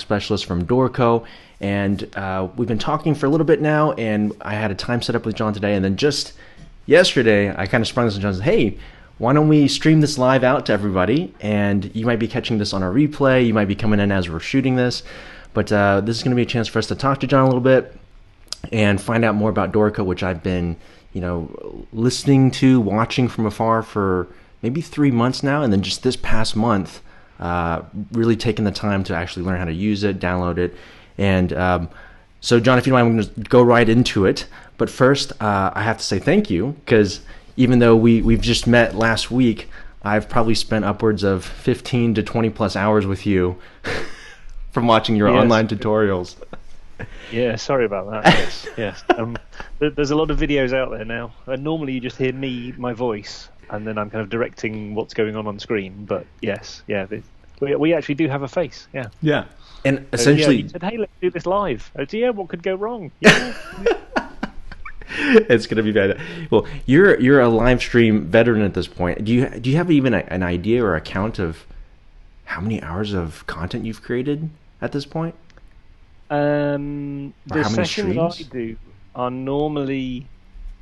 specialist from Dorico, and we've been talking for a little bit now, and I had a time set up with John today, and then just yesterday I kind of sprung this on John and said, hey, why don't we stream this live out to everybody, and you might be catching this on our replay, you might be coming in as we're shooting this, but this is going to be a chance for us to talk to John a little bit and find out more about Dorico, which I've been listening to, watching from afar for maybe 3 months now, and then just this past month, really taking the time to actually learn how to use it, download it. And so, John, if you don't mind, I'm going to go right into it. But first, I have to say thank you, because even though we've just met last week, I've probably spent upwards of 15 to 20 plus hours with you from watching your online tutorials. Yeah, sorry about that. Yes. There's a lot of videos out there now. Normally you just hear my voice, and then I'm kind of directing what's going on screen. But yes, we actually do have a face. Yeah. Yeah. And essentially, you said, "Hey, let's do this live." Oh dear, what could go wrong? Yeah. It's gonna be bad. Well, you're a live stream veteran at this point. Do you have even an idea or a count of how many hours of content you've created at this point? The sessions I do are normally,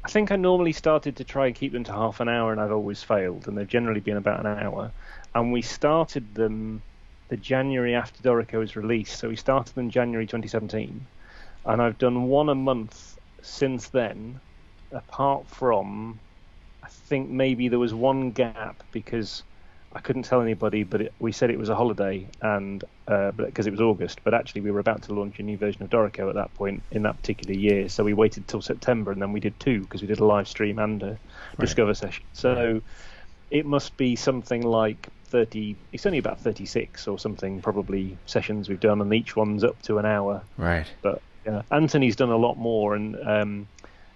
I think I normally started to try and keep them to half an hour, and I've always failed, and they've generally been about an hour. And we started them the January after Dorico was released, so we started them January 2017, and I've done one a month since then, apart from, I think maybe there was one gap because I couldn't tell anybody, but we said it was a holiday, and because it was August, but actually we were about to launch a new version of Dorico at that point in that particular year, so we waited till September, and then we did two, because we did a live stream and a Discover session. So it must be something like 30, it's only about 36 or something, probably, sessions we've done, and each one's up to an hour. Right. But Anthony's done a lot more, and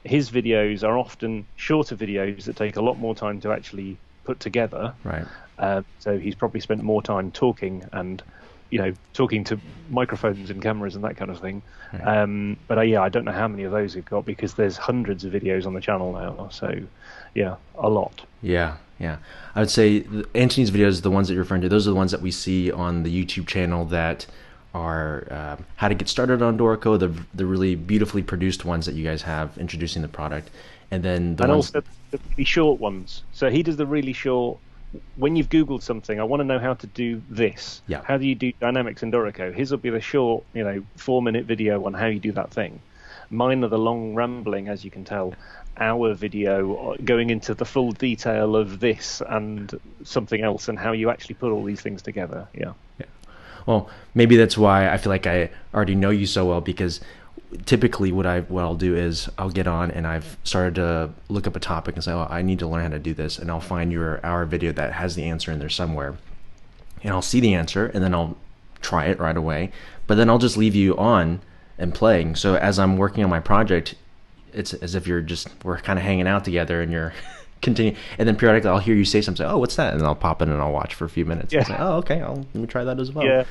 his videos are often shorter videos that take a lot more time to actually put together. Right. So he's probably spent more time talking and, talking to microphones and cameras and that kind of thing. Right. But I don't know how many of those we've got, because there's hundreds of videos on the channel now. So, a lot. Yeah. I would say Anthony's videos, the ones that you're referring to, those are the ones that we see on the YouTube channel that are how to get started on Dorico, the really beautifully produced ones that you guys have introducing the product. And then also the really short ones. So he does the really short. When you've Googled something, I want to know how to do this. Yeah. How do you do dynamics in Dorico? His will be the short, 4-minute video on how you do that thing. Mine are the long rambling, as you can tell, hour video going into the full detail of this and something else and how you actually put all these things together. Yeah. Well, maybe that's why I feel like I already know you so well, because typically what I'll do is I'll get on and I've started to look up a topic and say, oh, I need to learn how to do this, and I'll find our video that has the answer in there somewhere, and I'll see the answer, and then I'll try it right away, but then I'll just leave you on and playing. So as I'm working on my project, it's as if we're kind of hanging out together, and you're continue, and then periodically I'll hear you say something, oh, what's that? And then I'll pop in and I'll watch for a few minutes. Yeah. And say, oh, okay, let me try that as well. Yeah.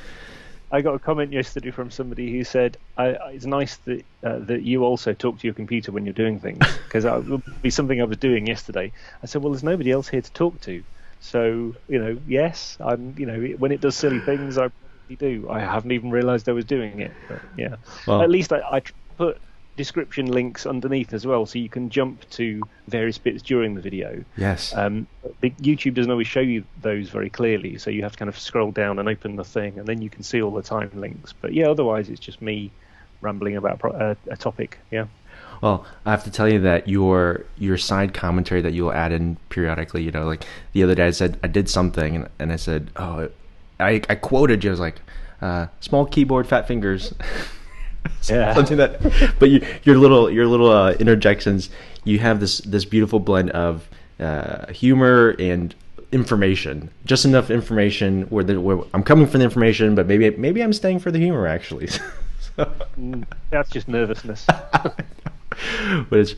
I got a comment yesterday from somebody who said, it's nice that that you also talk to your computer when you're doing things, because that would be something I was doing yesterday. I said, well, there's nobody else here to talk to. So, yes, I'm, when it does silly things, I probably do. I haven't even realized I was doing it. But yeah. Well, at least I put description links underneath as well, so you can jump to various bits during the video. Yes. YouTube doesn't always show you those very clearly, so you have to kind of scroll down and open the thing, and then you can see all the time links. But otherwise it's just me rambling about a topic. Yeah. Well, I have to tell you that your side commentary that you'll add in periodically, like the other day I said I did something, and I said, oh, I quoted you. I was like, small keyboard, fat fingers. Yeah. Something that, but your little interjections, you have this beautiful blend of humor and information, just enough information where I'm coming for the information, but maybe I'm staying for the humor actually. So. That's just nervousness. But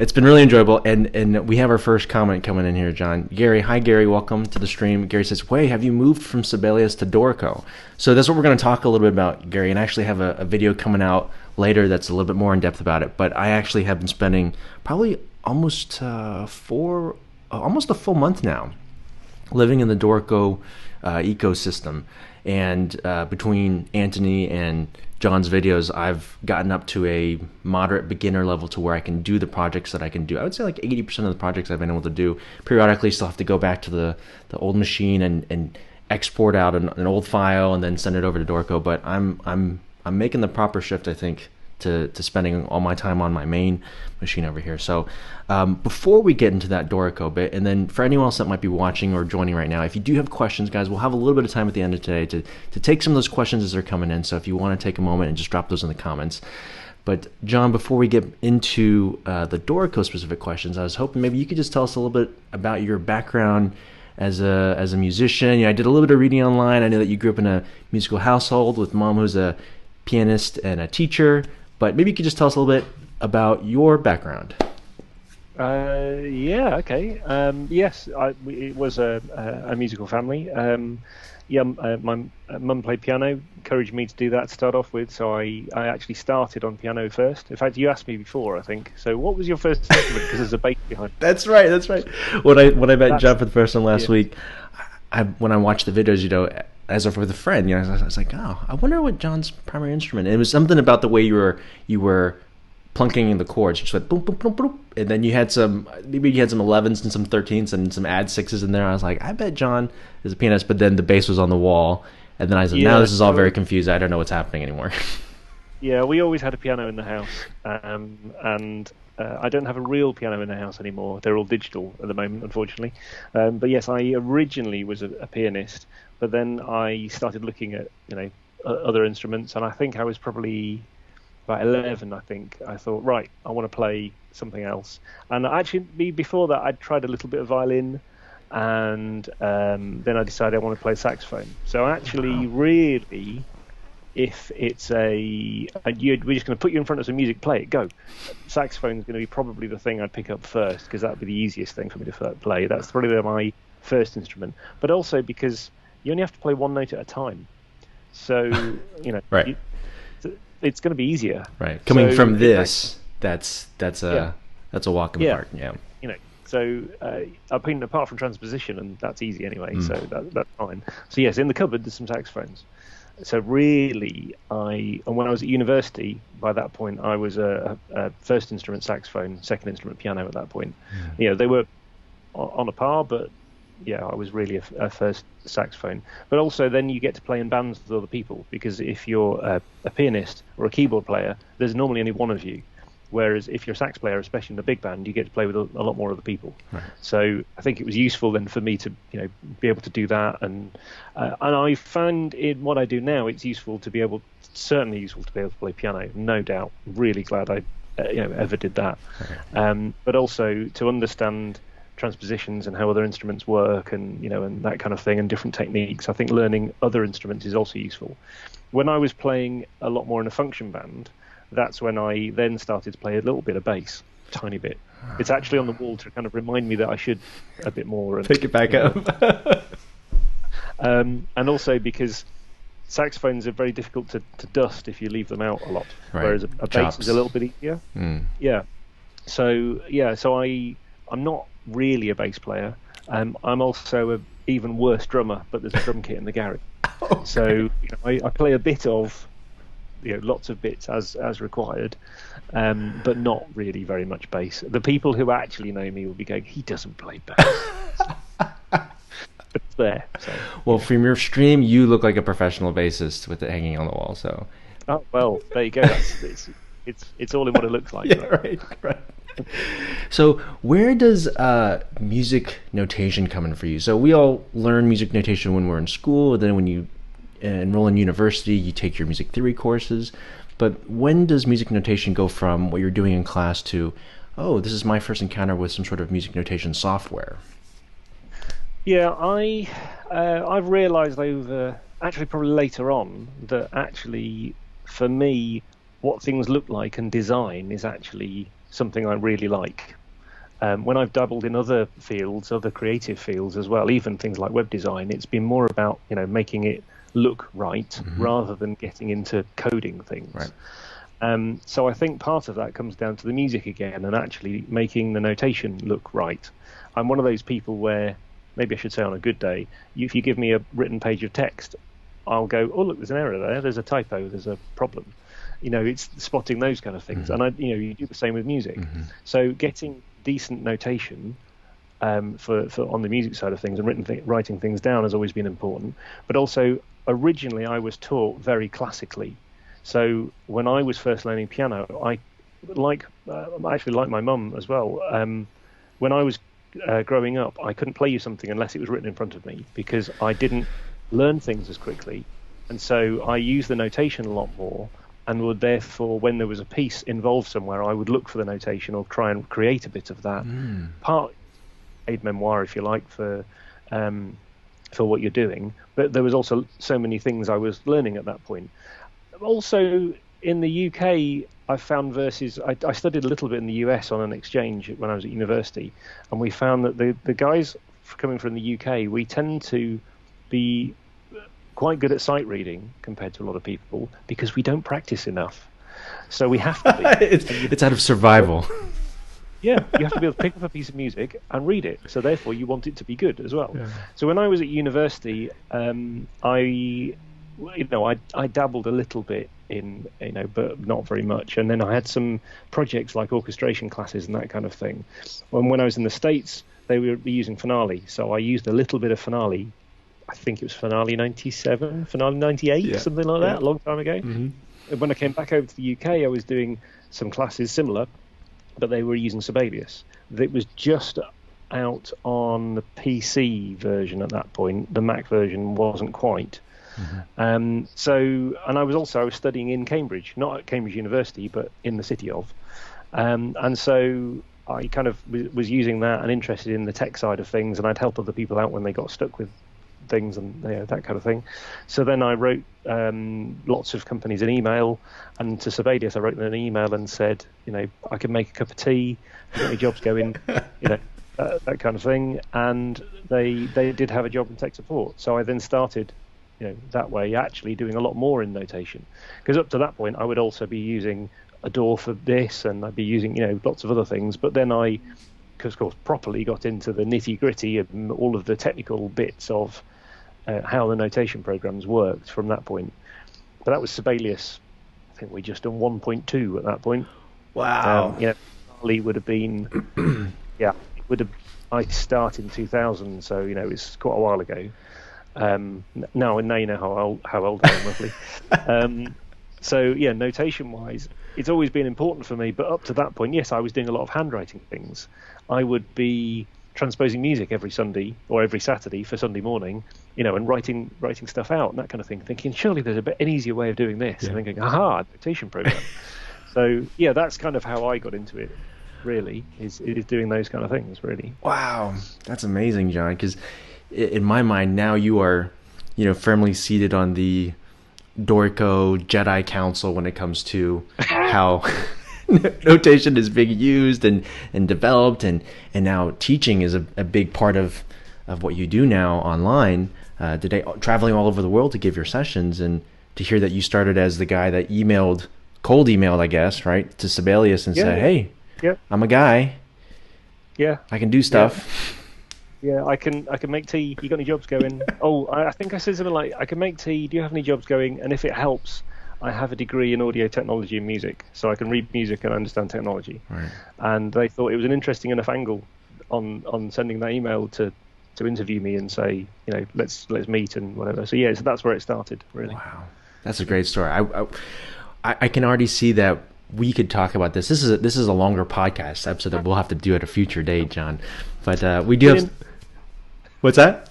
it's been really enjoyable, and we have our first comment coming in here, John. Gary, hi Gary, welcome to the stream. Gary says, "Wait, have you moved from Sibelius to Dorico?" So that's what we're going to talk a little bit about, Gary, and I actually have a video coming out later that's a little bit more in depth about it. But I actually have been spending probably almost a full month now living in the Dorico ecosystem. And between Anthony and John's videos, I've gotten up to a moderate beginner level to where I can do the projects that I can do. I would say like 80% of the projects I've been able to do. Periodically, still have to go back to the old machine and export out an old file and then send it over to Dorico. But I'm making the proper shift, I think, to spending all my time on my main machine over here. So before we get into that Dorico bit, and then for anyone else that might be watching or joining right now, if you do have questions, guys, we'll have a little bit of time at the end of today to take some of those questions as they're coming in. So if you want to take a moment and just drop those in the comments. But John, before we get into the Dorico specific questions, I was hoping maybe you could just tell us a little bit about your background as a musician. I did a little bit of reading online. I know that you grew up in a musical household with mom who's a pianist and a teacher. But maybe you could just tell us a little bit about your background. Okay. Yes, it was a musical family. My mum played piano, encouraged me to do that to start off with, so I actually started on piano first. In fact, you asked me before, I think. So what was your first instrument? Because there's a bass behind it. That's right. When I met John for the first time last week, when I watched the videos, as if with a friend, I was like, oh, I wonder what John's primary instrument. And it was something about the way you were plunking in the chords. You just went boom, boom, boom, boom, and then you had some 11s and some 13s and some add 6s in there. I was like, I bet John is a pianist. But then the bass was on the wall, and then I said, now this is all very confused. I don't know what's happening anymore. Yeah, we always had a piano in the house, and I don't have a real piano in the house anymore. They're all digital at the moment, unfortunately. But yes, I originally was a pianist. But then I started looking at, other instruments, and I think I was probably about 11. I think I thought, right, I want to play something else. And actually, before that, I'd tried a little bit of violin, and then I decided I want to play saxophone. So actually, really, if it's we're just going to put you in front of some music, play it, go. Saxophone is going to be probably the thing I'd pick up first because that would be the easiest thing for me to play. That's probably my first instrument, but also because you only have to play one note at a time, so right. It's going to be easier. Right. Coming from this, that's a walk in the park. Yeah. So apart from transposition, and that's easy anyway. So that's fine. So yes, in the cupboard there's some saxophones. So really, when I was at university, by that point I was a first instrument saxophone, second instrument piano at that point. They were on a par, but yeah, I was really a first saxophone. But also then you get to play in bands with other people, because if you're a pianist or a keyboard player, there's normally only one of you. Whereas if you're a sax player, especially in a big band, you get to play with a lot more other people. Right. So I think it was useful then for me to be able to do that. And I found in what I do now, it's certainly useful to be able to play piano, no doubt. Really glad I ever did that. Okay. But also to understand transpositions and how other instruments work, and and that kind of thing, and different techniques. I think learning other instruments is also useful. When I was playing a lot more in a function band, that's when I then started to play a little bit of bass, a tiny bit. It's actually on the wall to kind of remind me that I should a bit more. And, pick it back up. And also because saxophones are very difficult to dust if you leave them out a lot, right. Whereas a bass is a little bit easier. Yeah. So I'm not really a bass player. I'm also an even worse drummer, but there's a drum kit in the garage. Okay. So I play a bit of lots of bits as required, but not really very much bass. The people who actually know me will be going, he doesn't play bass. But it's there. So. Well, from your stream, you look like a professional bassist with it hanging on the wall. So. Oh well, there you go. It's all in what it looks like. Yeah, right. So where does music notation come in for you? So we all learn music notation when we're in school, and then when you enroll in university, you take your music theory courses. But when does music notation go from what you're doing in class to, oh, this is my first encounter with some sort of music notation software? Yeah, I've realised actually probably later on, that actually for me, what things look like and design is actually something I really like. When I've dabbled in other fields, other creative fields as well, even things like web design, it's been more about making it look right, rather than getting into coding things. Right. So I think part of that comes down to the music again, and actually making the notation look right. I'm one of those people where, maybe I should say on a good day, if you give me a written page of text, I'll go, oh look, there's an error there, there's a typo, there's a problem. It's spotting those kind of things. And you do the same with music. So getting decent notation for on the music side of things and writing things down has always been important. But also, originally I was taught very classically. So when I was first learning piano, I actually like my mum as well. When I was growing up, I couldn't play you something unless it was written in front of me, because I didn't learn things as quickly, and so I used the notation a lot more, and would therefore, when there was a piece involved somewhere, I would look for the notation or try and create a bit of that part, aid memoir, if you like, for what you're doing. But there was also so many things I was learning at that point. Also, in the UK, I found verses. I studied a little bit in the US on an exchange when I was at university, and we found that the guys coming from the UK, we tend to be quite good at sight reading compared to a lot of people, because we don't practice enough. So we have to be. It's out of survival. Yeah, you have to be able to pick up a piece of music and read it. So therefore, you want it to be good as well. Yeah. So when I was at university, I dabbled a little bit in, but not very much. And then I had some projects like orchestration classes and that kind of thing. When I was in the States, they were using Finale, so I used a little bit of Finale. I think it was Finale 97, Finale 98, something like that, a long time ago. When I came back over to the UK, I was doing some classes similar, but they were using Sibelius. It was just out on the PC version at that point. The Mac version wasn't quite. And I was studying in Cambridge, not at Cambridge University, but in the city of. And so I kind of was using that and interested in the tech side of things, and I'd help other people out when they got stuck with things and that kind of thing. So then I wrote lots of companies an email, and to Sibelius I wrote them an email and said, I can make a cup of tea, I've got any jobs going, that kind of thing. And they did have a job in tech support. So I then started that way, actually doing a lot more in notation, because up to that point I would also be using Adore for this, and I'd be using lots of other things. But then I, of course, properly got into the nitty gritty and all of the technical bits of how the notation programs worked from that point. But that was Sibelius. I think we just done 1.2 at that point. Wow. Finale would have been it would have. I started in 2000, so it's quite a while ago. Now you know how old I am roughly. So notation wise, it's always been important for me. But up to that point, yes, I was doing a lot of handwriting things. I would be transposing music every Sunday or every Saturday for Sunday morning, and writing stuff out and that kind of thing, thinking surely there's an easier way of doing this. And thinking, notation program. So that's kind of how I got into it. Really, is doing those kind of things. Really. Wow, that's amazing, John. Because in my mind now you are, firmly seated on the Dorico Jedi Council when it comes to how notation is being used and developed, and now teaching is a big part of what you do now online. Today, traveling all over the world to give your sessions, and to hear that you started as the guy that cold emailed, I guess, right, to Sibelius and said, "Hey, I'm a guy. Yeah, I can do stuff." Yeah, I can make tea. You got any jobs going? I think I said something like, I can make tea. Do you have any jobs going? And if it helps, I have a degree in audio technology and music, so I can read music and understand technology. Right. And they thought it was an interesting enough angle on sending that email to interview me and say, let's meet and whatever. So so that's where it started, really. Wow, that's a great story. I can already see that we could talk about this. This is a longer podcast episode that we'll have to do at a future date, John. But we do have. What's that?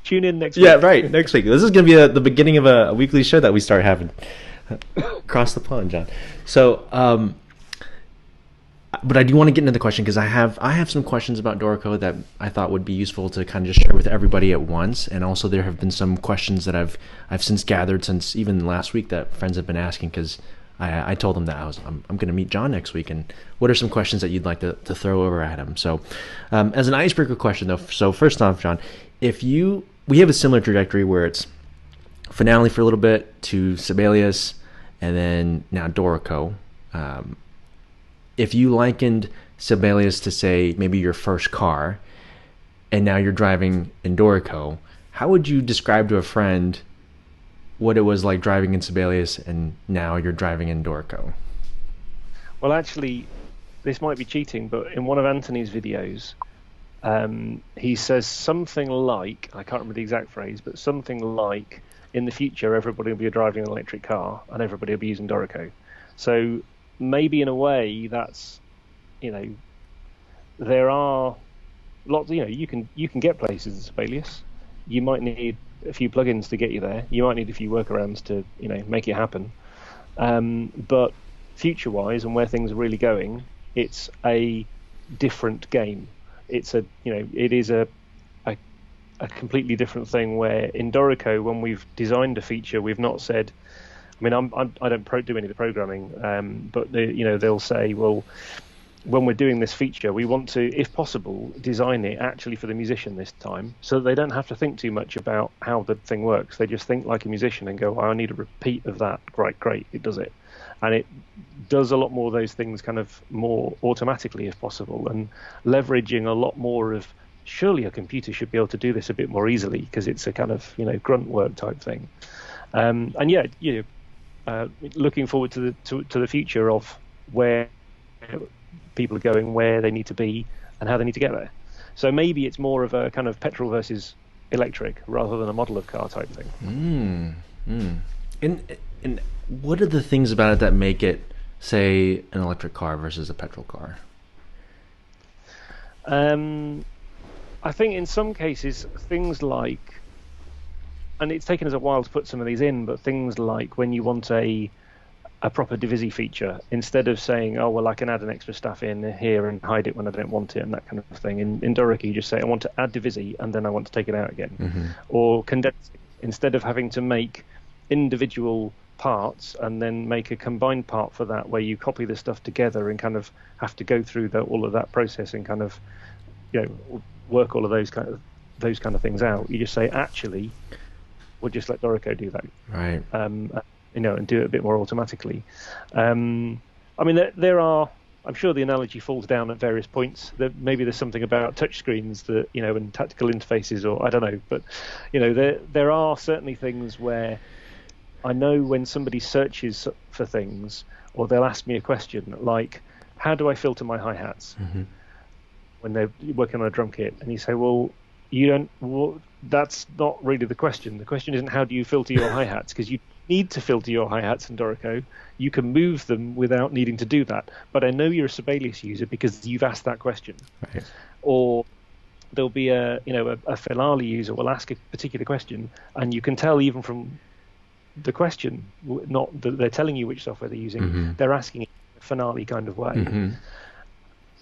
Tune in next week. Yeah, right. Next week. This is going to be the beginning of a weekly show that we start having across the pond, John. So, but I do want to get into the question, because I have some questions about Dorico that I thought would be useful to kind of just share with everybody at once. And also there have been some questions that I've since gathered since even last week that friends have been asking, because I told them that I'm going to meet John next week, and what are some questions that you'd like to throw over at him? So, as an icebreaker question though, so first off, John, we have a similar trajectory where it's Finale for a little bit to Sibelius, and then now Dorico. If you likened Sibelius to, say, maybe your first car, and now you're driving in Dorico, how would you describe to a friend what it was like driving in Sibelius and now you're driving in Dorico. Well, actually, this might be cheating, but in one of Anthony's videos, he says something like, I can't remember the exact phrase, but something like, in the future, everybody will be driving an electric car and everybody will be using Dorico. So maybe in a way that's, there are lots, you can get places in Sibelius. You might need a few plugins to get you there. You might need a few workarounds to, make it happen. But future-wise and where things are really going, it's a different game. It is a completely different thing where in Dorico, when we've designed a feature, we've not said, I don't do any of the programming, but they'll say, well, when we're doing this feature, we want to, if possible, design it actually for the musician this time, so that they don't have to think too much about how the thing works. They just think like a musician and go, I need a repeat of that. Great, it does it. And it does a lot more of those things kind of more automatically if possible, and leveraging a lot more of, surely a computer should be able to do this a bit more easily because it's a kind of, grunt work type thing. Looking forward to the future of where people are going, where they need to be, and how they need to get there. So maybe it's more of a kind of petrol versus electric rather than a model of car type thing. And what are the things about it that make it, say, an electric car versus a petrol car? I think in some cases, things like, and it's taken us a while to put some of these in, but things like when you want a proper divisi feature, instead of saying, oh, well, I can add an extra stuff in here and hide it when I don't want it and that kind of thing. In Dorico, you just say, I want to add divisi and then I want to take it out again. Mm-hmm. Or condensing, instead of having to make individual parts and then make a combined part for that, where you copy the stuff together and kind of have to go through all of that process and kind of, work all of those kind of things out. You just say, actually, we'll just let Dorico do that. Right. And do it a bit more automatically. There are, I'm sure the analogy falls down at various points. Maybe there's something about touchscreens that, and tactical interfaces, or I don't know. But, there are certainly things where I know when somebody searches for things, or they'll ask me a question like, how do I filter my hi-hats? Mm-hmm. When they're working on a drum kit, and you say, well, that's not really the question. The question isn't how do you filter your hi-hats, because you need to filter your hi-hats in Dorico. You can move them without needing to do that. But I know you're a Sibelius user because you've asked that question. Right. Or there'll be a Filali user will ask a particular question, and you can tell even from the question, not that they're telling you which software they're using, mm-hmm. they're asking it in a Finale kind of way. Mm-hmm.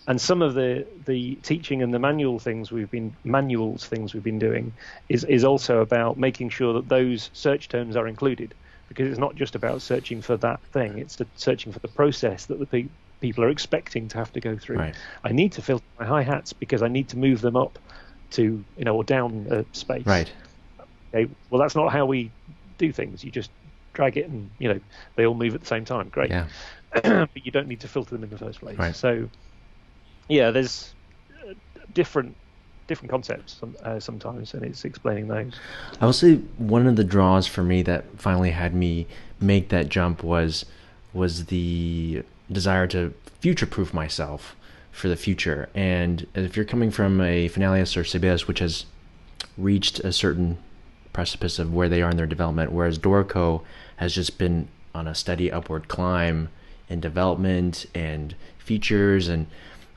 And some of the teaching and the manuals things we've been doing is also about making sure that those search terms are included, because it's not just about searching for that thing, it's searching for the process that the people are expecting to have to go through. Right. I need to filter my hi-hats because I need to move them up to, or down a space. Right. Okay, well, that's not how we do things. You just drag it and, they all move at the same time. Great. Yeah. But you don't need to filter them in the first place. Right. So, yeah, there's different concepts sometimes, and it's explaining those. I will say one of the draws for me that finally had me make that jump was the desire to future-proof myself for the future. And if you're coming from a Finalius or Sibelius, which has reached a certain precipice of where they are in their development, whereas Dorico has just been on a steady upward climb in development and features, and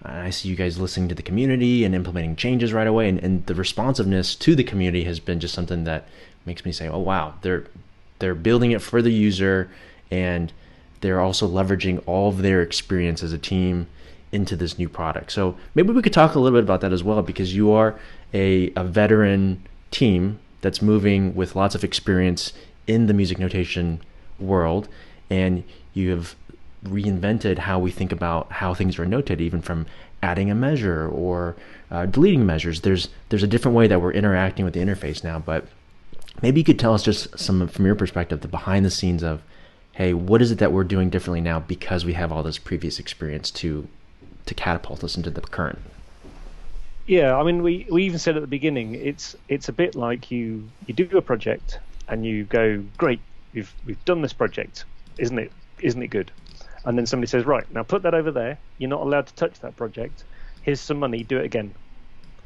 I see you guys listening to the community and implementing changes right away, and the responsiveness to the community has been just something that makes me say, oh wow, they're building it for the user, and they're also leveraging all of their experience as a team into this new product. So maybe we could talk a little bit about that as well, because you are a veteran team that's moving with lots of experience in the music notation world, and you have reinvented how we think about how things are noted, even from adding a measure or deleting measures. There's a different way that we're interacting with the interface now, but maybe you could tell us just some from your perspective, the behind the scenes of, hey, what is it that we're doing differently now because we have all this previous experience to catapult us into the current. Yeah, we even said at the beginning, it's a bit like you do a project and you go, great, we've done this project, isn't it good? And then somebody says, right, now put that over there. You're not allowed to touch that project. Here's some money. Do it again.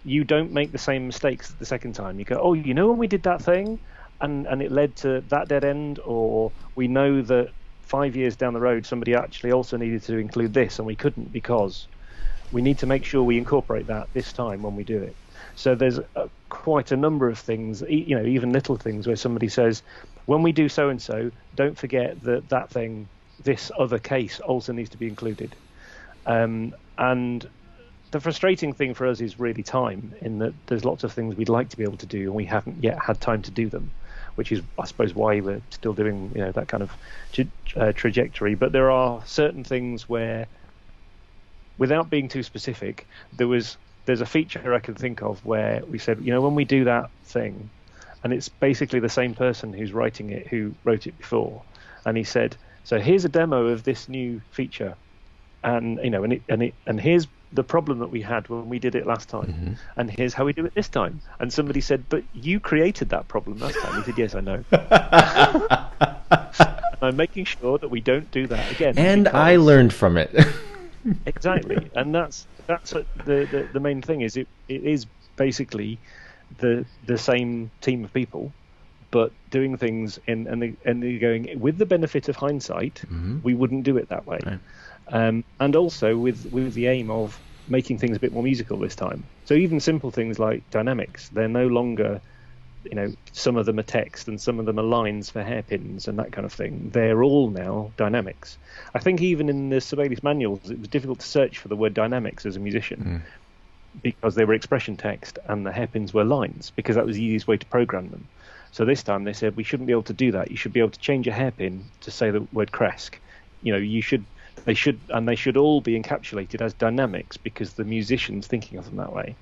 You don't make the same mistakes the second time. You go, oh, you know when we did that thing and it led to that dead end, or we know that 5 years down the road somebody actually also needed to include this and we couldn't because we need to make sure we incorporate that this time when we do it. So there's quite a number of things, even little things where somebody says, when we do so-and-so, don't forget that thing, this other case also needs to be included. And the frustrating thing for us is really time, in that there's lots of things we'd like to be able to do and we haven't yet had time to do them, which is, I suppose, why we're still doing that kind of trajectory. But there are certain things where, without being too specific, there's a feature I can think of where we said, when we do that thing, and it's basically the same person who's writing it who wrote it before, and he said, so here's a demo of this new feature, and and here's the problem that we had when we did it last time, and here's how we do it this time. And somebody said, but you created that problem last time. He said, yes, I know. I'm making sure that we don't do that again. And I learned from it. Exactly, and that's the main thing. Is it is basically the same team of people, but doing things and they're going, with the benefit of hindsight, we wouldn't do it that way. Right. And also with the aim of making things a bit more musical this time. So even simple things like dynamics, they're no longer, some of them are text and some of them are lines for hairpins and that kind of thing. They're all now dynamics. I think even in the Sibelius manuals, it was difficult to search for the word dynamics as a musician because they were expression text and the hairpins were lines, because that was the easiest way to program them. So this time they said we shouldn't be able to do that. You should be able to change a hairpin to say the word cresc. They should all be encapsulated as dynamics because the musician's thinking of them that way.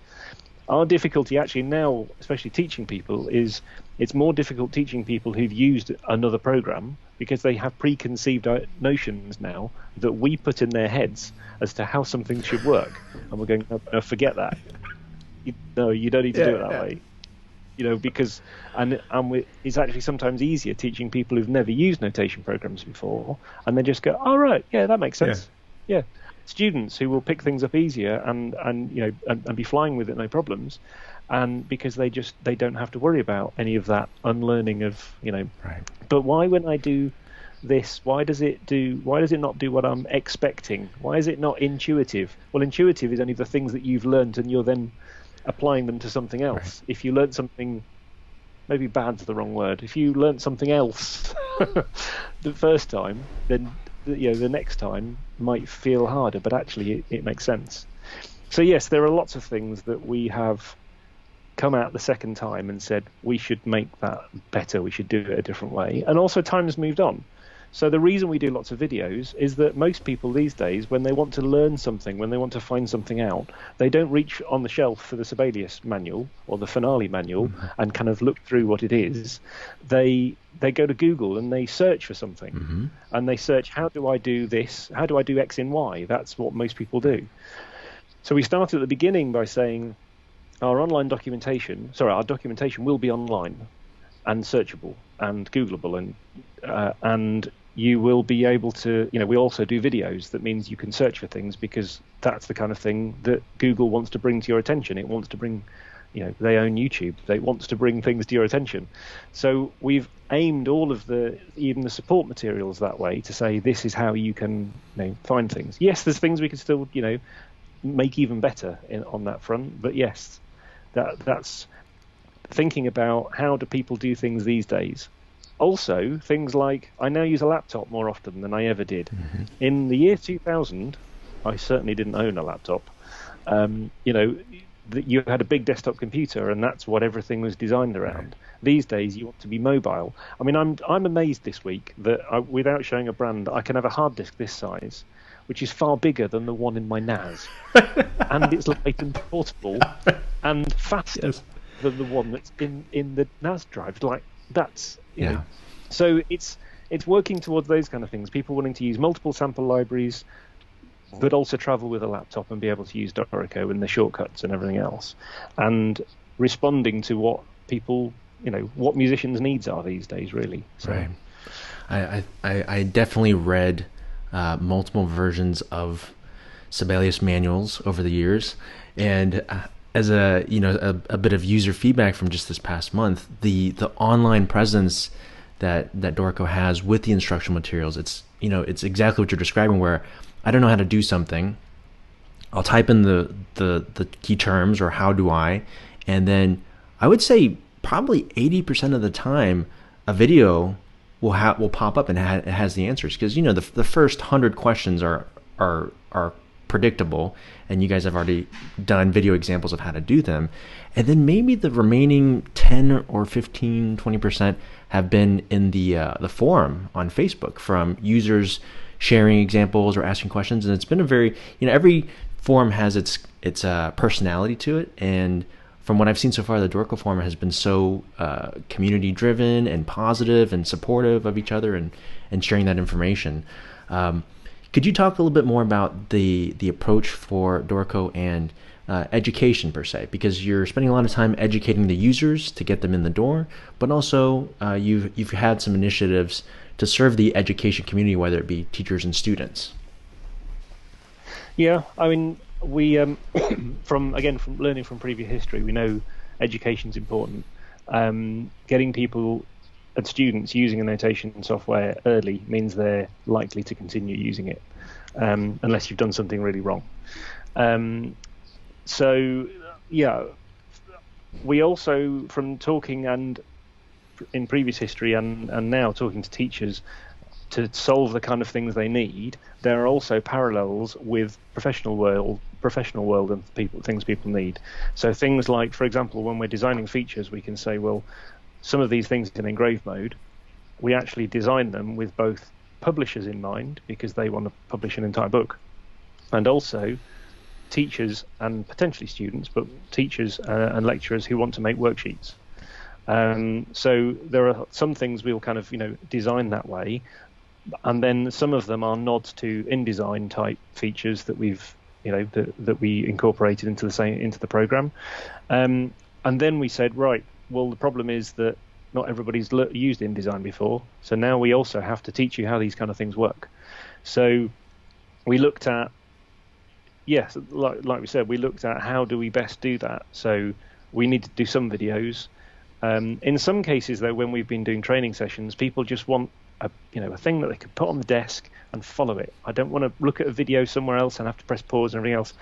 Our difficulty actually now, especially teaching people, is it's more difficult teaching people who've used another program because they have preconceived notions now that we put in their heads as to how something should work. And we're going, no, forget that. You don't need to do it that way. Because it's actually sometimes easier teaching people who've never used notation programs before, and they just go, "Oh right, yeah, that makes sense." Yeah. Students who will pick things up easier and be flying with it, no problems, and because they don't have to worry about any of that unlearning of Right. But why, when I do this, why does it not do what I'm expecting? Why is it not intuitive? Well, intuitive is only the things that you've learned and you're then applying them to something else. Right. If you learnt something, maybe bad's the wrong word, if you learnt something else the first time, then the next time might feel harder, but actually it makes sense. So yes, there are lots of things that we have come out the second time and said we should make that better, we should do it a different way, and also time's moved on. So the reason we do lots of videos is that most people these days, when they want to learn something, when they want to find something out, they don't reach on the shelf for the Sibelius manual or the Finale manual and kind of look through what it is. They go to Google and they search for something, and they search, how do I do this? How do I do X in Y? That's what most people do. So we started at the beginning by saying our documentation will be online and searchable and Googleable, and you will be able to, we also do videos. That means you can search for things, because that's the kind of thing that Google wants to bring to your attention. It wants to bring, they own YouTube. They want to bring things to your attention. So we've aimed all of even the support materials that way, to say this is how you can find things. Yes, there's things we can still, make even better on that front. But yes, that's thinking about how do people do things these days. Also, things like, I now use a laptop more often than I ever did. In the year 2000, I certainly didn't own a laptop. You had a big desktop computer, and that's what everything was designed around. Right. These days, you want to be mobile. I mean, I'm amazed this week that without showing a brand, I can have a hard disk this size, which is far bigger than the one in my NAS, and it's light and portable and faster than the one that's in the NAS drive. Like, that's So it's working towards those kind of things. People wanting to use multiple sample libraries, but also travel with a laptop and be able to use Dorico and the shortcuts and everything else, and responding to what people, what musicians' needs are these days, really. So. Right. I definitely read multiple versions of Sibelius manuals over the years, and as a bit of user feedback from just this past month, the online presence that Dorico has with the instructional materials, it's exactly what you're describing. Where I don't know how to do something, I'll type in the key terms or how do I, and then I would say probably 80% of the time a video will pop up and it has the answers, because the first 100 questions are predictable, and you guys have already done video examples of how to do them, and then maybe the remaining 10 or 15, 20% have been in the forum on Facebook from users sharing examples or asking questions. And it's been a very, every forum has its personality to it, and from what I've seen so far, the Dorico forum has been so community driven and positive and supportive of each other and sharing that information. Could you talk a little bit more about the approach for Dorico and education per se? Because you're spending a lot of time educating the users to get them in the door, but also you've had some initiatives to serve the education community, whether it be teachers and students. Yeah, I mean, we from learning from previous history, we know education's important. Getting people and students using annotation software early means they're likely to continue using it, unless you've done something really wrong. So yeah, we also, from talking and in previous history and now talking to teachers to solve the kind of things they need, there are also parallels with professional world and things people need. So things like, for example, when we're designing features, we can say, well, some of these things in engrave mode, we actually design them with both publishers in mind, because they want to publish an entire book, and also teachers and potentially students, but teachers and lecturers who want to make worksheets. So there are some things we'll kind of design that way, and then some of them are nods to InDesign type features that we've that we incorporated into the program. And then we said, right, well, the problem is that not everybody's used InDesign before, so now we also have to teach you how these kind of things work. So we looked at, yes, like we said, we looked at how do we best do that. So we need to do some videos. In some cases, though, when we've been doing training sessions, people just want a thing that they can put on the desk and follow it. I don't want to look at a video somewhere else and have to press pause and everything else.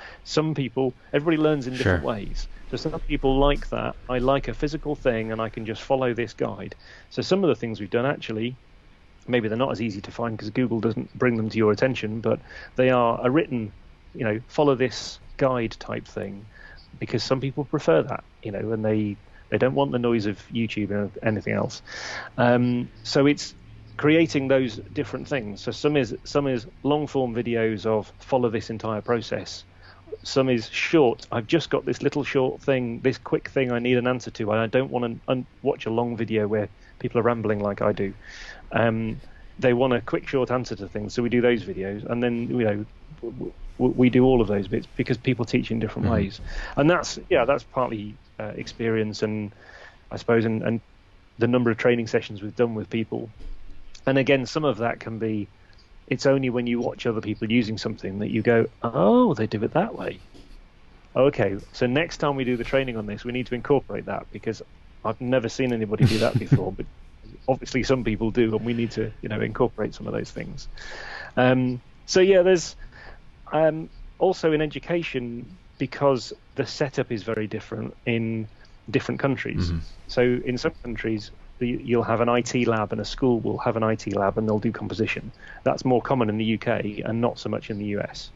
Everybody learns in different ways. So some people like that. I like a physical thing and I can just follow this guide. So some of the things we've done, actually, maybe they're not as easy to find because Google doesn't bring them to your attention, but they are a written, follow this guide type thing, because some people prefer that, and they don't want the noise of YouTube and anything else. So it's creating those different things. So some is long form videos of follow this entire process. Some is short. I've just got this little short thing, this quick thing I need an answer to, and I don't want to watch a long video where people are rambling like I do. They want a quick short answer to things, so we do those videos, and then we do all of those bits because people teach in different ways, and that's partly experience, and I suppose and the number of training sessions we've done with people. And again, some of that can be, it's only when you watch other people using something that you go, oh, they do it that way. Okay, so next time we do the training on this, we need to incorporate that, because I've never seen anybody do that before, but obviously some people do, and we need to incorporate some of those things. So yeah, there's also in education, because the setup is very different in different countries. So in some countries, you'll have an IT lab, and a school will have an IT lab, and they'll do composition. That's more common in the UK and not so much in the US,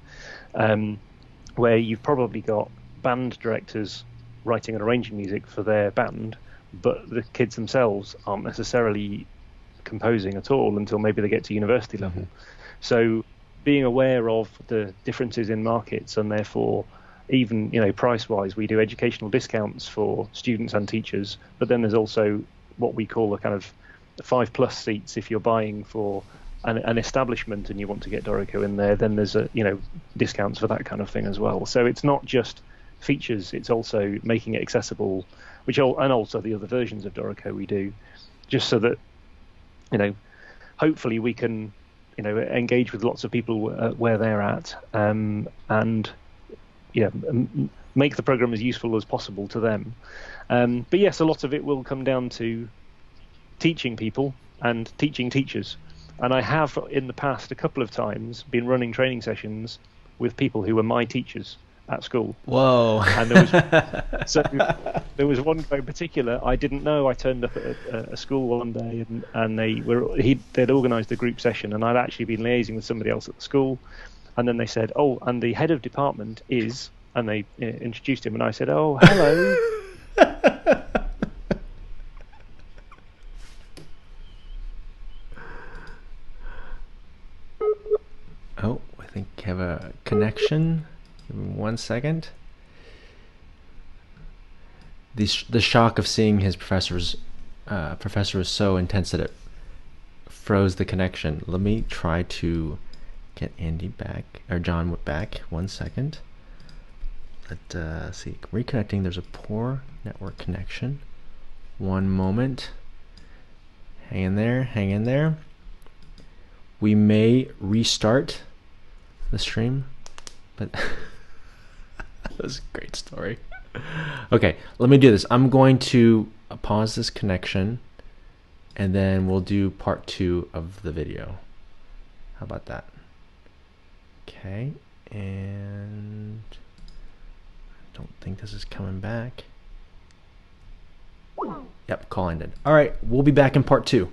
where you've probably got band directors writing and arranging music for their band, but the kids themselves aren't necessarily composing at all until maybe they get to university level. So being aware of the differences in markets, and therefore even price-wise, we do educational discounts for students and teachers, but then there's also what we call a kind of 5+ seats. If you're buying for an establishment and you want to get Dorico in there, then there's discounts for that kind of thing as well. So it's not just features, it's also making it accessible, and also the other versions of Dorico we do, just so that hopefully we can, engage with lots of people where they're at, and make the program as useful as possible to them. But yes, a lot of it will come down to teaching people and teaching teachers. And I have in the past a couple of times been running training sessions with people who were my teachers at school. Whoa! And there was one guy in particular I didn't know. I turned up at a school one day, and they'd organised a group session, and I'd actually been liaising with somebody else at the school. And then they said, "Oh, and the head of department is," and they introduced him, and I said, "Oh, hello." Oh, I think I have a connection. Give me 1 second. The shock of seeing his professor was so intense that it froze the connection. Let me try to get Andy back, or John back. 1 second. Let's see. Reconnecting. There's a poor network connection. One moment. Hang in there. Hang in there. We may restart the stream, but that was a great story. Okay, let me do this. I'm going to pause this connection, and then we'll do part 2 of the video. How about that? Okay, and I don't think this is coming back. Yep, call ended. All right, we'll be back in part 2.